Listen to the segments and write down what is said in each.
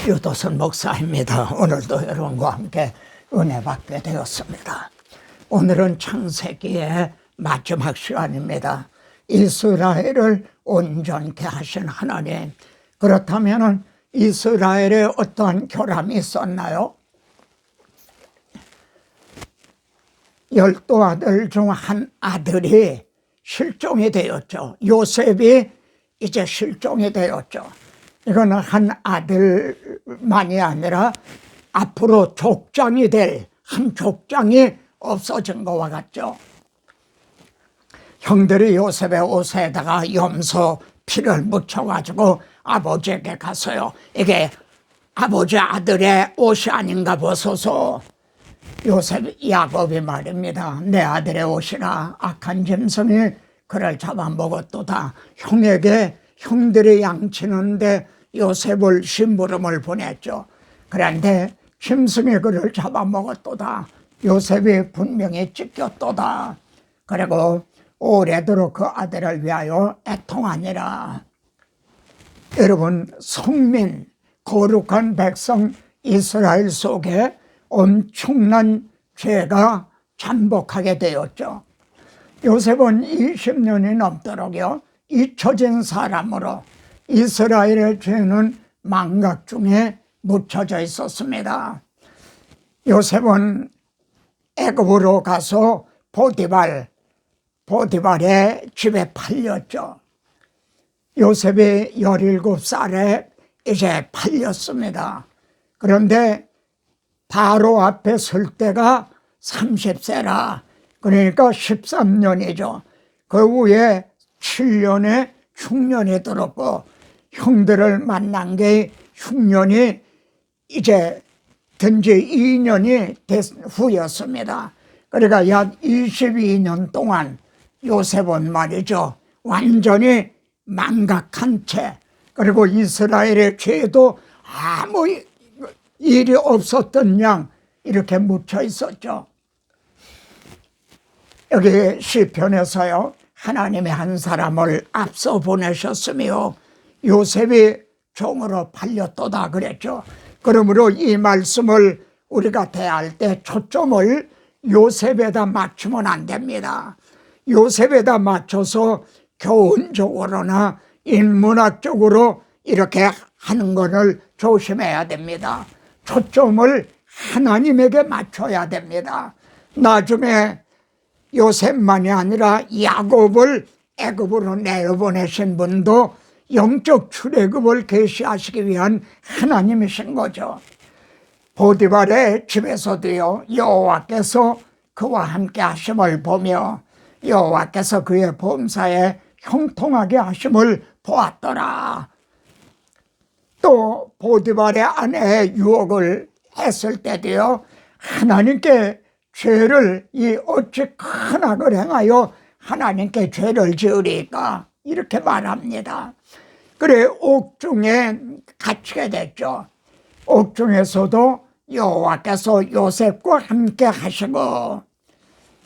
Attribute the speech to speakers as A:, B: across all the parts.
A: 유도선 목사입니다. 오늘도 여러분과 함께 은혜 받게 되었습니다. 오늘은 창세기의 마지막 시간입니다. 이스라엘을 온전케 하신 하나님, 그렇다면 이스라엘에 어떠한 결함이 있었나요? 12아들 중 한 아들이 실종이 되었죠. 요셉이 이제 실종이 되었죠. 이거는 한 아들만이 아니라 앞으로 족장이 될 한 족장이 없어진 것과 같죠. 형들이 요셉의 옷에다가 염소 피를 묻혀가지고 아버지에게 갔어요. 이게 아버지 아들의 옷이 아닌가 보소서. 요셉 야곱이 말입니다. 내 아들의 옷이라 악한 짐승이 그를 잡아먹었도다. 형에게 형들이 양치는데 요셉을 심부름을 보냈죠. 그런데 짐승이 그를 잡아먹었도다. 요셉이 분명히 찢겼도다. 그리고 오래도록 그 아들을 위하여 애통하니라. 여러분, 성민 거룩한 백성 이스라엘 속에 엄청난 죄가 잠복하게 되었죠. 요셉은 20년이 넘도록요 잊혀진 사람으로 이스라엘의 죄는 망각 중에 묻혀져 있었습니다. 요셉은 애굽으로 가서 보디발의 집에 팔렸죠. 요셉이 17살에 이제 팔렸습니다. 그런데 바로 앞에 설 때가 30세라 그러니까 13년이죠. 그 후에 7년에 흉년이 들었고 형들을 만난 게 흉년이 이제 된 지 2년이 된 후였습니다. 그러니까 약 22년 동안 요셉은 말이죠, 완전히 망각한 채, 그리고 이스라엘의 죄도 아무 일이 없었던 양 이렇게 묻혀 있었죠. 여기 시편에서요, 하나님이 한 사람을 앞서 보내셨으며 요셉이 종으로 팔렸도다 그랬죠. 그러므로 이 말씀을 우리가 대할 때 초점을 요셉에다 맞추면 안 됩니다. 요셉에다 맞춰서 교훈적으로나 인문학적으로 이렇게 하는 것을 조심해야 됩니다. 초점을 하나님에게 맞춰야 됩니다. 나중에 요셉만이 아니라 야곱을 애굽으로 내보내신 분도 영적 출애굽을 계시하시기 위한 하나님이신 거죠. 보디발의 집에서도요, 여호와께서 그와 함께 하심을 보며 여호와께서 그의 범사에 형통하게 하심을 보았더라. 또 보디발의 아내의 유혹을 했을 때도요, 하나님께 죄를 어찌 큰 악을 행하여 하나님께 죄를 지으리까 이렇게 말합니다. 그래 옥중에 갇히게 됐죠. 옥중에서도 여호와께서 요셉과 함께 하시고,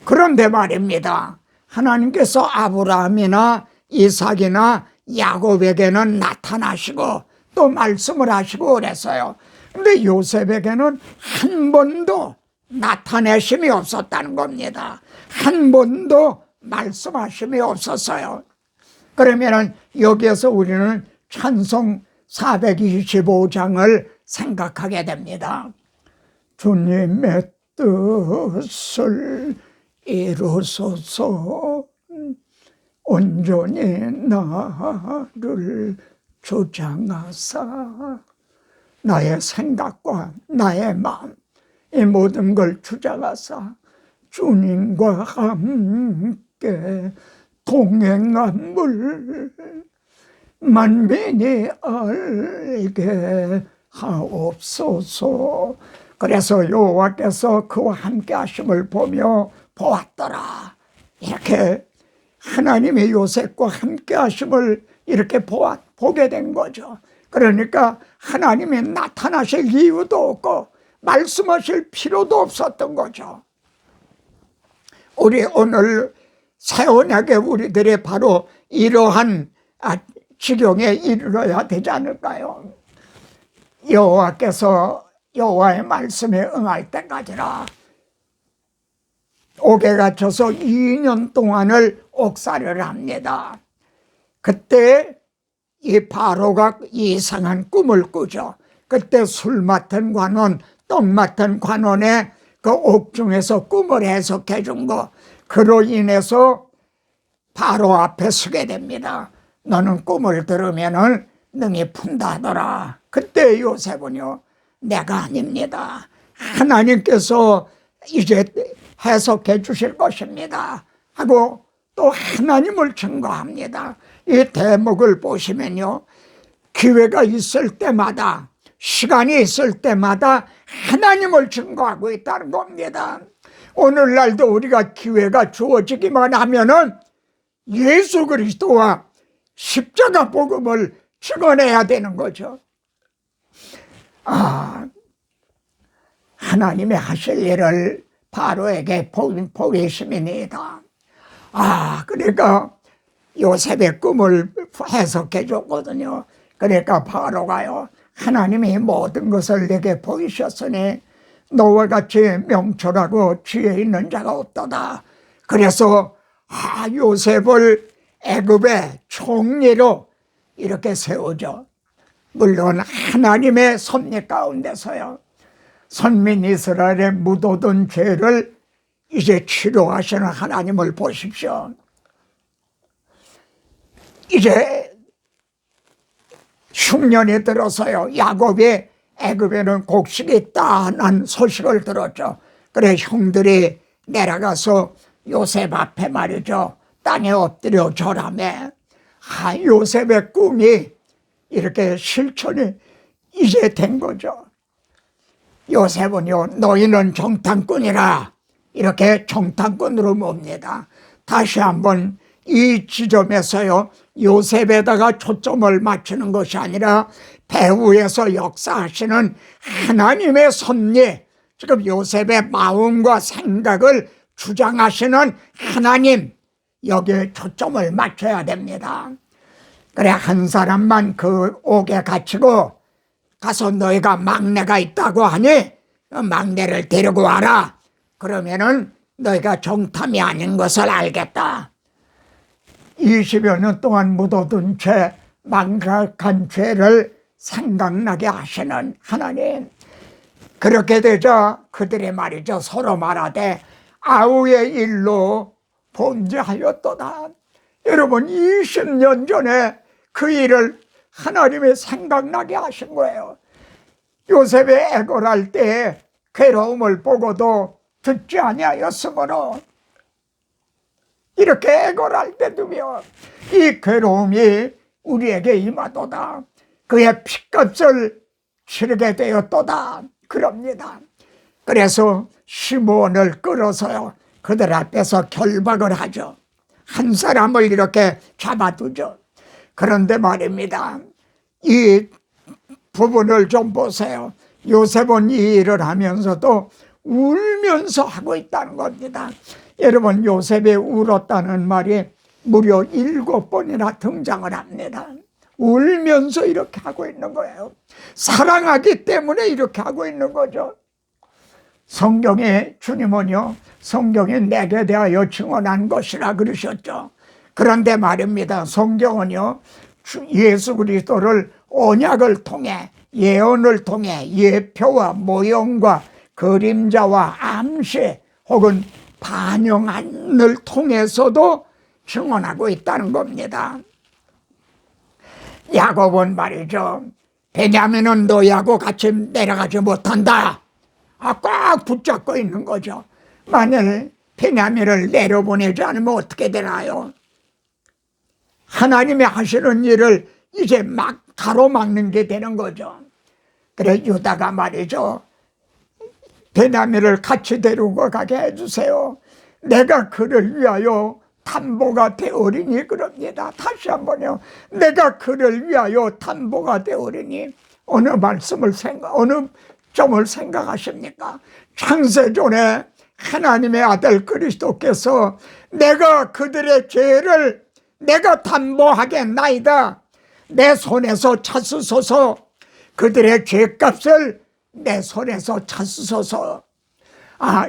A: 그런데 말입니다, 하나님께서 아브라함이나 이삭이나 야곱에게는 나타나시고 또 말씀을 하시고 그랬어요. 근데 요셉에게는 한 번도 나타내심이 없었다는 겁니다. 한 번도 말씀하심이 없었어요. 그러면 여기에서 우리는 찬송 425장을 생각하게 됩니다. 주님의 뜻을 이루소서, 온전히 나를 주장하사, 나의 생각과 나의 마음 이 모든 걸 주장하사 주님과 함께 동행함을 만민이 알게 하옵소서. 그래서 여호와께서 그와 함께 하심을 보며 보았더라. 이렇게 하나님의 요셉과 함께 하심을 이렇게 보게 된 거죠. 그러니까 하나님이 나타나실 이유도 없고 말씀하실 필요도 없었던 거죠. 우리 오늘 새 언약의 우리들의 바로 이러한 지경에 이르러야 되지 않을까요? 여호와께서 여호와의 말씀에 응할 때까지라 옥에 갇혀서 2년 동안을 옥살이를 합니다. 그때 이 바로가 이상한 꿈을 꾸죠. 그때 술 맡은 관원, 떡 맡은 관원의 그 옥중에서 꿈을 해석해 준 거, 그로 인해서 바로 앞에 서게 됩니다. 너는 꿈을 들으면은 능히 푼다 하더라. 그때 요셉은요, 내가 아닙니다. 하나님께서 이제 해석해 주실 것입니다 하고 또 하나님을 증거합니다. 이 대목을 보시면요, 기회가 있을 때마다, 시간이 있을 때마다 하나님을 증거하고 있다는 겁니다. 오늘날도 우리가 기회가 주어지기만 하면은 예수 그리스도와 십자가 복음을 증언해야 되는 거죠. 하나님의 하실 일을 바로에게 보이심이니다. 그러니까 요셉의 꿈을 해석해 줬거든요. 그러니까 바로가요, 하나님이 모든 것을 내게 보이셨으니 너와 같이 명철하고 지혜 있는 자가 없도다. 그래서 요셉을 애굽의 총리로 이렇게 세우죠. 물론 하나님의 섭리 가운데서요, 선민 이스라엘의 묻어둔 죄를 이제 치료하시는 하나님을 보십시오. 이제 흉년이 들어서요, 야곱이 애굽에는 곡식이 있다는 소식을 들었죠. 그래 형들이 내려가서 요셉 앞에 말이죠, 땅에 엎드려 절하며 요셉의 꿈이 이렇게 실천이 이제 된 거죠. 요셉은요, 너희는 정탐꾼이라 이렇게 정탐꾼으로 봅니다. 다시 한번 이 지점에서요, 요셉에다가 초점을 맞추는 것이 아니라 배후에서 역사하시는 하나님의 섭리, 지금 요셉의 마음과 생각을 주장하시는 하나님, 여기에 초점을 맞춰야 됩니다. 그래, 한 사람만 그 옥에 갇히고 가서 너희가 막내가 있다고 하니 막내를 데리고 와라. 그러면은 너희가 정탐이 아닌 것을 알겠다. 20여 년 동안 묻어둔 죄, 망각한 죄를 생각나게 하시는 하나님. 그렇게 되자 그들이 말이죠, 서로 말하되 아우의 일로 범죄하였도다. 여러분, 20년 전에 그 일을 하나님이 생각나게 하신 거예요. 요셉의 애걸할 때 괴로움을 보고도 듣지 아니하였으므로 이렇게 애걸할 때도며 이 괴로움이 우리에게 임하도다. 그의 핏값을 치르게 되었도다. 그럽니다. 그래서 시므온을 끌어서요, 그들 앞에서 결박을 하죠. 한 사람을 이렇게 잡아두죠. 그런데 말입니다, 이 부분을 좀 보세요. 요셉은 이 일을 하면서도 울면서 하고 있다는 겁니다. 여러분, 요셉이 울었다는 말이 무려 7번이나 등장을 합니다. 울면서 이렇게 하고 있는 거예요. 사랑하기 때문에 이렇게 하고 있는 거죠. 성경에 주님은요, 성경이 내게 대하여 증언한 것이라 그러셨죠. 그런데 말입니다, 성경은요, 예수 그리스도를 언약을 통해, 예언을 통해 예표와 모형과 그림자와 암시 혹은 반영안을 통해서도 증언하고 있다는 겁니다. 야곱은 말이죠, 베냐민은 너희하고 같이 내려가지 못한다. 꽉 붙잡고 있는 거죠. 만일 베냐민을 내려보내지 않으면 어떻게 되나요? 하나님이 하시는 일을 이제 막 가로막는 게 되는 거죠. 그래, 유다가 말이죠, 베냐민을 같이 데리고 가게 해주세요. 내가 그를 위하여 담보가 되오리니 그럽니다. 다시 한번요, 내가 그를 위하여 담보가 되오리니. 어느 말씀을 어느 점을 생각하십니까? 창세전에 하나님의 아들 그리스도께서 내가 그들의 죄를 내가 담보하겠나이다, 내 손에서 찾으소서. 그들의 죄값을 내 손에서 찾으소서.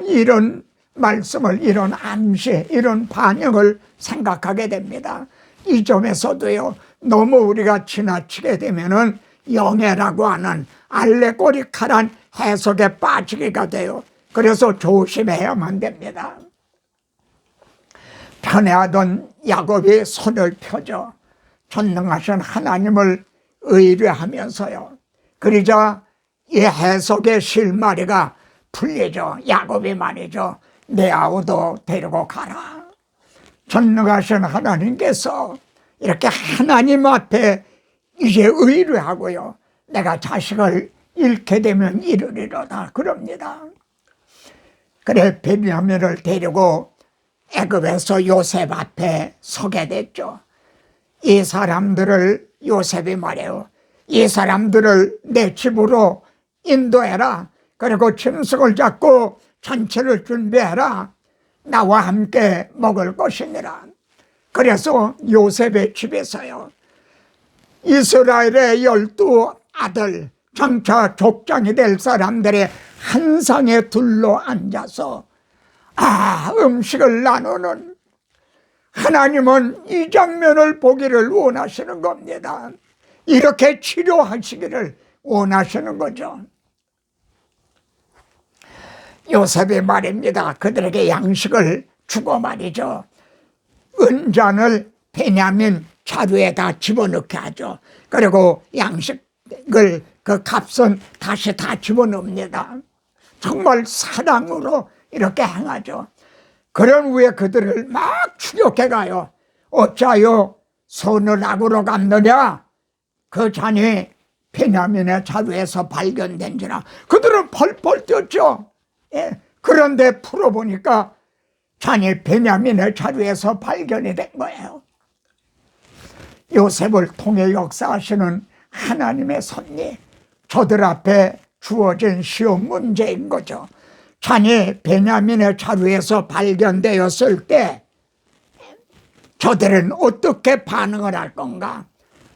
A: 이런 말씀을, 이런 암시, 이런 반영을 생각하게 됩니다. 이 점에서도요, 너무 우리가 지나치게 되면은 영해라고 하는 알레고리칼한 해석에 빠지기가 돼요. 그래서 조심해야만 됩니다. 편애하던 야곱이 손을 펴죠. 전능하신 하나님을 의뢰하면서요. 그러자 이 해석의 실마리가 풀리죠. 야곱이 말이죠. 내 아우도 데리고 가라. 전능하신 하나님께서 이렇게 하나님 앞에 이제 의뢰하고요. 내가 자식을 잃게 되면 이르리로다 그럽니다. 그래 베냐민을 데리고 애굽에서 요셉 앞에 서게 됐죠. 이 사람들을 요셉이 말해요. 이 사람들을 내 집으로 인도해라. 그리고 짐승을 잡고 잔치를 준비해라. 나와 함께 먹을 것이니라. 그래서 요셉의 집에서요, 이스라엘의 12 아들, 장차 족장이 될 사람들의 한 상에 둘러 앉아서 음식을 나누는, 하나님은 이 장면을 보기를 원하시는 겁니다. 이렇게 치료하시기를 원하시는 거죠. 요셉이 말입니다. 그들에게 양식을 주고 말이죠. 은잔을 베냐민 자루에다 집어넣게 하죠. 그리고 양식을, 그 값은 다시 다 집어넣습니다. 정말 사랑으로 이렇게 행하죠. 그런 후에 그들을 막 추격해 가요. 어찌하여 손을 악으로 갚느냐? 그 잔이 베냐민의 자루에서 발견된지라. 그들은 펄펄 뛰었죠. 그런데 풀어보니까 잔이 베냐민의 자루에서 발견이 된 거예요. 요셉을 통해 역사하시는 하나님의 섭리, 저들 앞에 주어진 시험 문제인 거죠. 잔이 베냐민의 자루에서 발견되었을 때 저들은 어떻게 반응을 할 건가?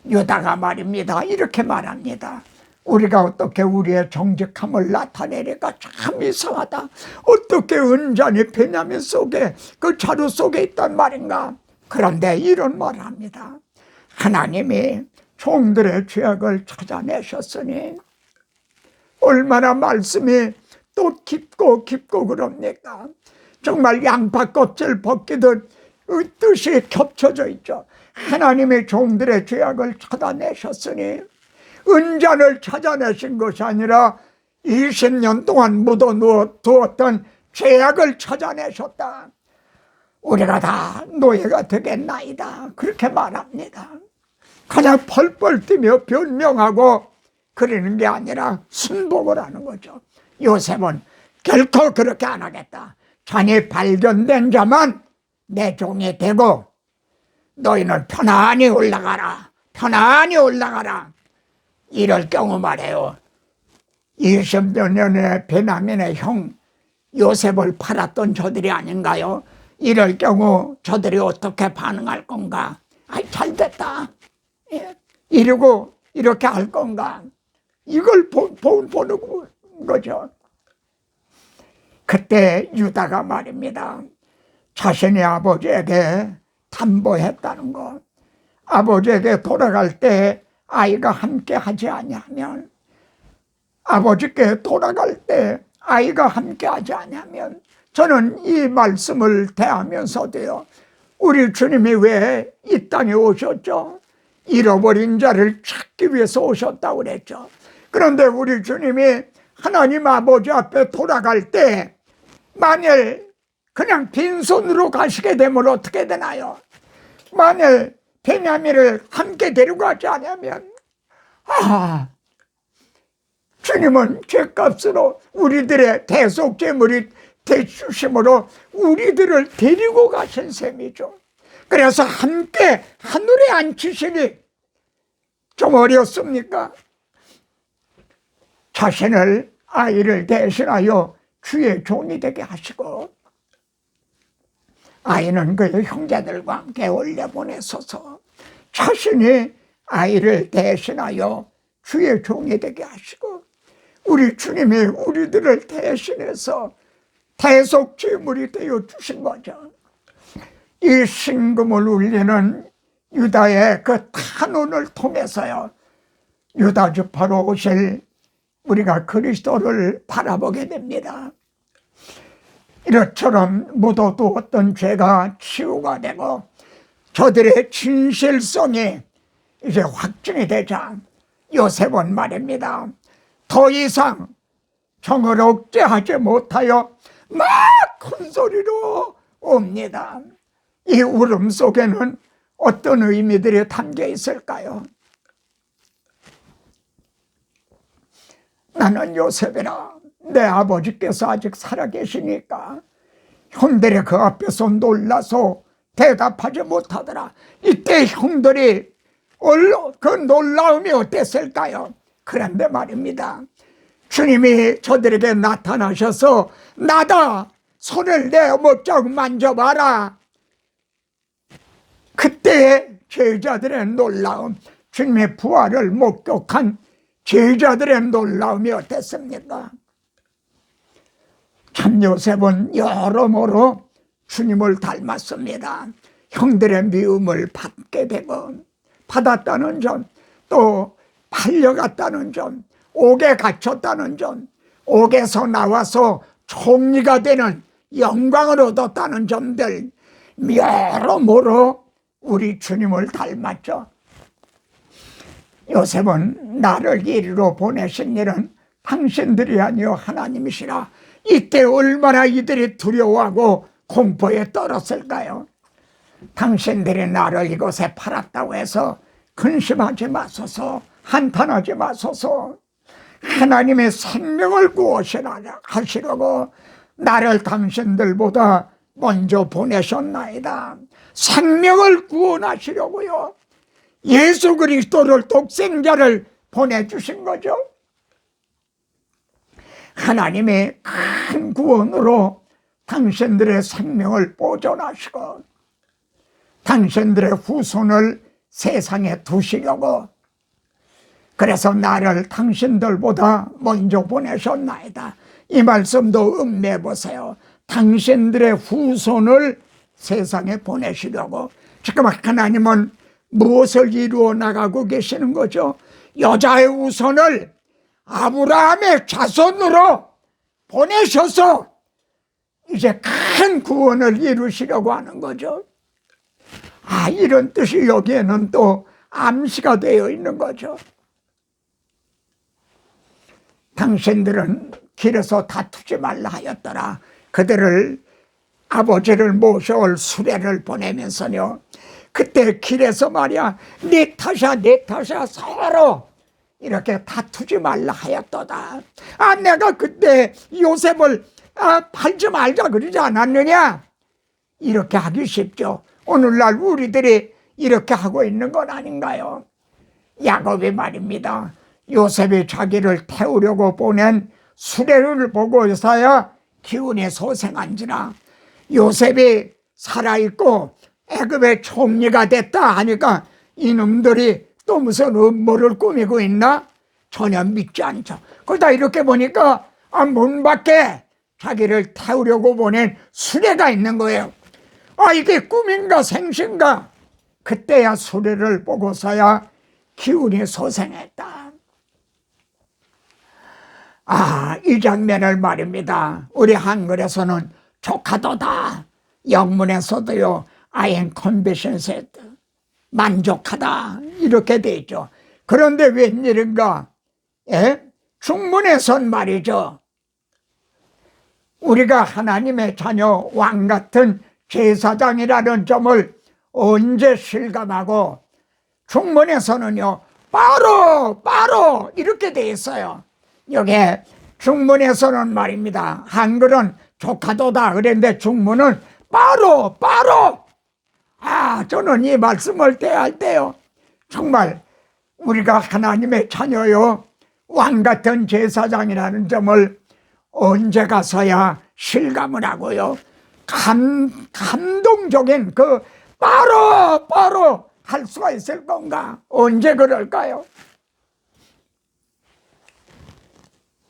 A: 유다가 말입니다. 이렇게 말합니다. 우리가 어떻게 우리의 정직함을 나타내니까 참 이상하다. 어떻게 은잔이 베냐민 속에, 그 자루 속에 있단 말인가? 그런데 이런 말을 합니다. 하나님이 종들의 죄악을 찾아내셨으니 얼마나 말씀이 또 깊고 깊고 그럽니까? 정말 양파 껍질 벗기듯 뜻이 겹쳐져 있죠. 하나님의 종들의 죄악을 찾아내셨으니, 은잔을 찾아내신 것이 아니라 20년 동안 묻어두었던 죄악을 찾아내셨다. 우리가 다 노예가 되겠나이다. 그렇게 말합니다. 그냥 펄펄 뛰며 변명하고 그러는 게 아니라 순복을 하는 거죠. 요셉은 결코 그렇게 안 하겠다. 잔이 발견된 자만 내 종이 되고 너희는 편안히 올라가라. 편안히 올라가라. 이럴 경우 말해요. 20몇 년에 베냐민의 형 요셉을 팔았던 저들이 아닌가요? 이럴 경우 저들이 어떻게 반응할 건가? 잘됐다. 이러고 이렇게 할 건가? 이걸 보는 거죠. 그때 유다가 말입니다. 자신이 아버지에게 담보했다는 것, 아버지에게 돌아갈 때 아이가 함께 하지 아니하면, 아버지께 돌아갈 때 아이가 함께 하지 아니하면, 저는 이 말씀을 대하면서도요, 우리 주님이 왜 이 땅에 오셨죠? 잃어버린 자를 찾기 위해서 오셨다고 그랬죠. 그런데 우리 주님이 하나님 아버지 앞에 돌아갈 때 만일 그냥 빈손으로 가시게 되면 어떻게 되나요? 만일 베냐민을 함께 데리고 가지 않으면, 주님은 죄값으로 우리들의 대속제물이 되주심으로 우리들을 데리고 가신 셈이죠. 그래서 함께 하늘에 앉히시니 좀 어렵습니까? 자신을, 아이를 대신하여 주의 종이 되게 하시고, 아이는 그의 형제들과 함께 올려보내소서. 자신이 아이를 대신하여 주의 종이 되게 하시고, 우리 주님이 우리들을 대신해서 대속죄물이 되어 주신 거죠. 이 신금을 울리는 유다의 그 탄원을 통해서요, 유다 지파로 오실 우리가 그리스도를 바라보게 됩니다. 이처럼 묻어도 어떤 죄가 치유가 되고 저들의 진실성이 이제 확증이 되자 요셉은 말입니다, 더 이상 정을 억제하지 못하여 막 큰 소리로 옵니다. 이 울음 속에는 어떤 의미들이 담겨 있을까요? 나는 요셉이라, 내 아버지께서 아직 살아계시니까 형들이 그 앞에서 놀라서 대답하지 못하더라. 이때 형들이 그 놀라움이 어땠을까요? 그런데 말입니다, 주님이 저들에게 나타나셔서 나다, 손을 내어못 만져봐라. 그때 제자들의 놀라움, 주님의 부활을 목격한 제자들의 놀라움이 어땠습니까? 참 요셉은 여러모로 주님을 닮았습니다. 형들의 미움을 받게 되고 받았다는 점, 또 팔려갔다는 점, 옥에 갇혔다는 점, 옥에서 나와서 총리가 되는 영광을 얻었다는 점들, 여러모로 우리 주님을 닮았죠. 요셉은 나를 이리로 보내신 일은 당신들이 아니요 하나님이시라. 이때 얼마나 이들이 두려워하고 공포에 떨었을까요? 당신들이 나를 이곳에 팔았다고 해서 근심하지 마소서, 한탄하지 마소서. 하나님의 생명을 구하시려고 나를 당신들보다 먼저 보내셨나이다. 생명을 구원하시려고요, 예수 그리스도를 독생자를 보내주신 거죠. 하나님의 큰 구원으로 당신들의 생명을 보존하시고 당신들의 후손을 세상에 두시려고, 그래서 나를 당신들보다 먼저 보내셨나이다. 이 말씀도 음미해보세요. 당신들의 후손을 세상에 보내시려고. 지금 하나님은 무엇을 이루어 나가고 계시는 거죠? 여자의 후손을 아브라함의 자손으로 보내셔서 이제 큰 구원을 이루시려고 하는 거죠. 이런 뜻이 여기에는 또 암시가 되어 있는 거죠. 당신들은 길에서 다투지 말라 하였더라. 그들을 아버지를 모셔올 수레를 보내면서요, 그때 길에서 말이야, 네 탓이야 서로 이렇게 다투지 말라 하였도다. 내가 그때 요셉을 팔지 말자 그러지 않았느냐? 이렇게 하기 쉽죠. 오늘날 우리들이 이렇게 하고 있는 건 아닌가요? 야곱이 말입니다, 요셉이 자기를 태우려고 보낸 수레를 보고서야 기운이 소생한지라. 요셉이 살아있고 애굽의 총리가 됐다 하니까 이놈들이 또 무슨 음모를 꾸미고 있나? 전혀 믿지 않죠. 그러다 이렇게 보니까 문 밖에 자기를 태우려고 보낸 수레가 있는 거예요. 이게 꿈인가 생신가? 그때야 수레를 보고서야 기운이 소생했다. 이 장면을 말입니다, 우리 한글에서는 족하도다, 영문에서도요 I am convinced, 만족하다 이렇게 돼 있죠. 그런데 웬일인가? 중문에선 말이죠, 우리가 하나님의 자녀, 왕 같은 제사장이라는 점을 언제 실감하고, 중문에서는요 바로 이렇게 돼 있어요. 여기에 중문에서는 말입니다, 한글은 족하도다 그랬는데 중문은 바로. 저는 이 말씀을 대할 때요, 정말 우리가 하나님의 자녀요, 왕 같은 제사장이라는 점을 언제 가서야 실감을 하고요, 감동적인 그 바로 할 수가 있을 건가? 언제 그럴까요?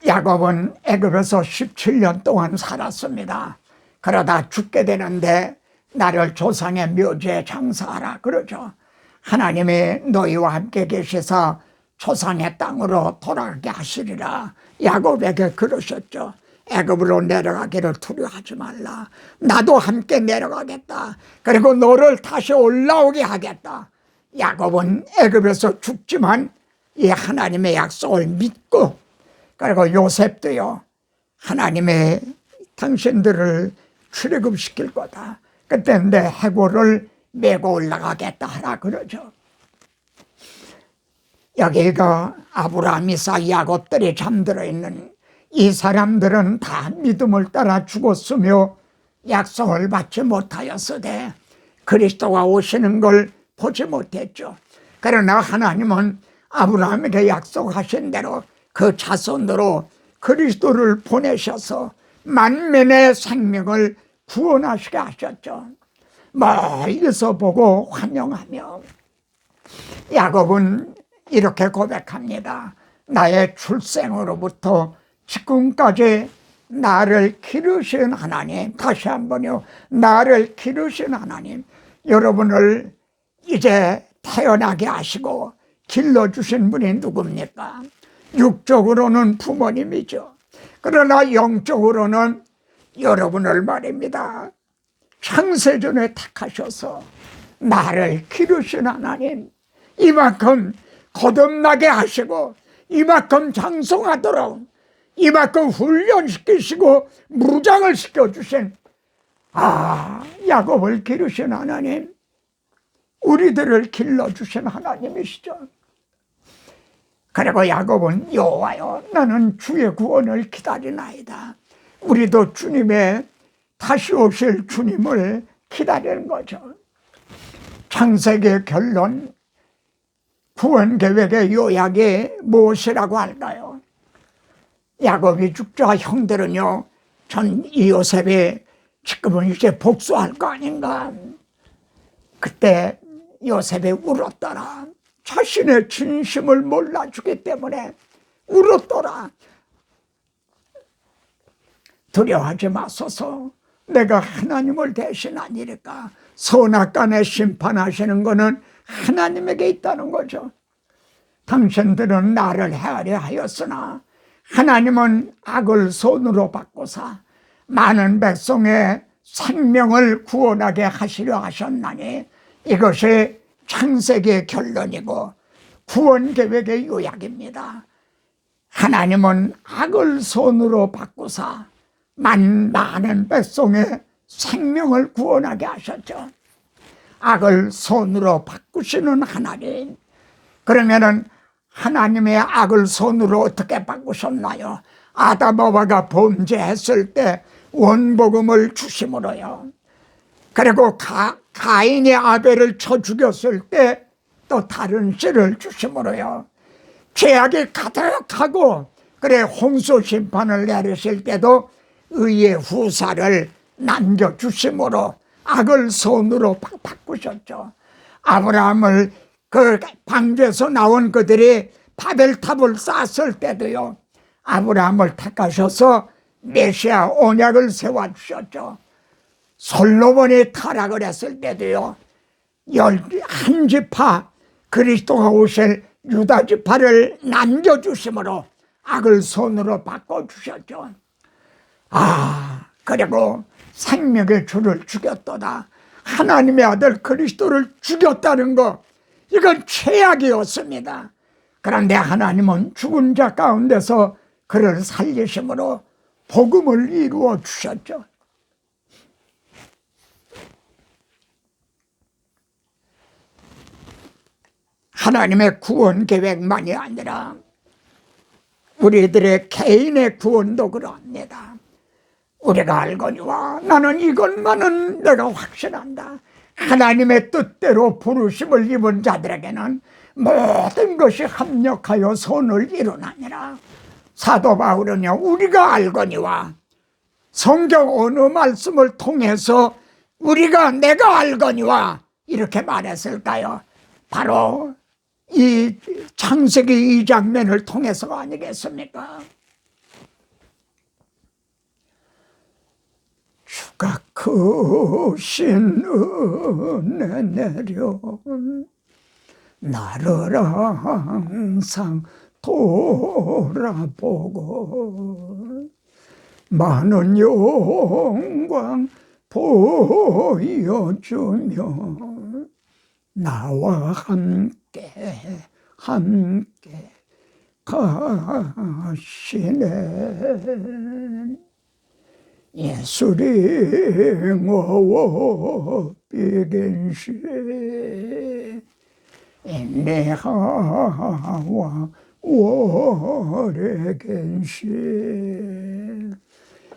A: 야곱은 애굽에서 17년 동안 살았습니다. 그러다 죽게 되는데 나를 조상의 묘지에 장사하라 그러죠. 하나님이 너희와 함께 계셔서 조상의 땅으로 돌아가게 하시리라 야곱에게 그러셨죠. 애굽으로 내려가기를 두려워하지 말라. 나도 함께 내려가겠다. 그리고 너를 다시 올라오게 하겠다. 야곱은 애굽에서 죽지만 이 하나님의 약속을 믿고, 그리고 요셉도요, 하나님의 당신들을 출애굽시킬 거다. 그때 내 해골을 메고 올라가겠다 하라 그러죠. 여기가 아브라함, 이삭, 야곱들이 잠들어 있는 이 사람들은 다 믿음을 따라 죽었으며 약속을 받지 못하였으되 그리스도가 오시는 걸 보지 못했죠. 그러나 하나님은 아브라함에게 약속하신 대로 그 자손으로 그리스도를 보내셔서 만민의 생명을 구원하시게 하셨죠. 멀리서 보고 환영하며 야곱은 이렇게 고백합니다. 나의 출생으로부터 지금까지 나를 기르신 하나님, 다시 한번요, 나를 기르신 하나님, 여러분을 이제 태어나게 하시고 길러주신 분이 누굽니까? 육적으로는 부모님이죠. 그러나 영적으로는 여러분을 말입니다. 창세전에 택하셔서 나를 기르신 하나님, 이만큼 거듭나게 하시고 이만큼 장성하도록 이만큼 훈련시키시고 무장을 시켜주신 야곱을 기르신 하나님, 우리들을 길러주신 하나님이시죠. 그리고 야곱은 여호와여 나는 주의 구원을 기다리나이다. 우리도 주님의 다시 오실 주님을 기다리는 거죠. 창세기의 결론, 구원 계획의 요약이 무엇이라고 할까요? 야곱이 죽자 형들은요, 전 이 요셉이 지금은 이제 복수할 거 아닌가. 그때 요셉이 울었더라. 자신의 진심을 몰라주기 때문에 울었더라. 두려워하지 마소서. 내가 하나님을 대신하니까. 선악간에 심판하시는 것은 하나님에게 있다는 거죠. 당신들은 나를 헤아려 하였으나 하나님은 악을 손으로 바꾸사 많은 백성의 생명을 구원하게 하시려 하셨나니 이것이 창세기의 결론이고 구원 계획의 요약입니다. 하나님은 악을 손으로 바꾸사 많은 백성의 생명을 구원하게 하셨죠. 악을 손으로 바꾸시는 하나님. 그러면은 하나님의 악을 손으로 어떻게 바꾸셨나요? 아담하와가 범죄했을 때 원복음을 주심으로요. 그리고 가인이 아벨을 쳐 죽였을 때 또 다른 씨를 주심으로요. 죄악이 가득하고 그래 홍수 심판을 내리실 때도 의의 후사를 남겨주심으로 악을 손으로 바꾸셨죠. 아브라함을 그 방주에서 나온 그들이 바벨탑을 쌓았을 때도요, 아브라함을 택하셔서 메시아 언약을 세워주셨죠. 솔로몬이 타락을 했을 때도요, 11지파 그리스도가 오실 유다 지파를 남겨주심으로 악을 손으로 바꿔주셨죠. 그리고 생명의 주를 죽였도다. 하나님의 아들 그리스도를 죽였다는 것, 이건 최악이었습니다. 그런데 하나님은 죽은 자 가운데서 그를 살리심으로 복음을 이루어 주셨죠. 하나님의 구원 계획만이 아니라 우리들의 개인의 구원도 그럽니다. 우리가 알거니와 나는 이것만은 내가 확신한다. 하나님의 뜻대로 부르심을 입은 자들에게는 모든 것이 합력하여 선을 이루나니라. 사도 바울은요, 우리가 알거니와 성경 어느 말씀을 통해서 내가 알거니와 이렇게 말했을까요? 바로 이 창세기 이 장면을 통해서가 아니겠습니까? 주가 크신 은혜 내려 나를 항상 돌아보고 많은 영광 보여주며 나와 함께 가시네. 예수링어 비긴시 인내하와 오래겐시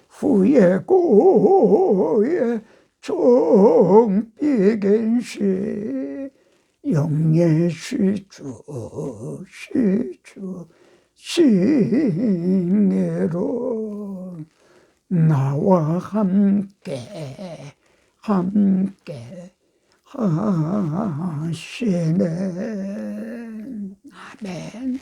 A: 후에 고에 종비겐시 영예시주 싱애로 나와 함께 하시네. 아멘.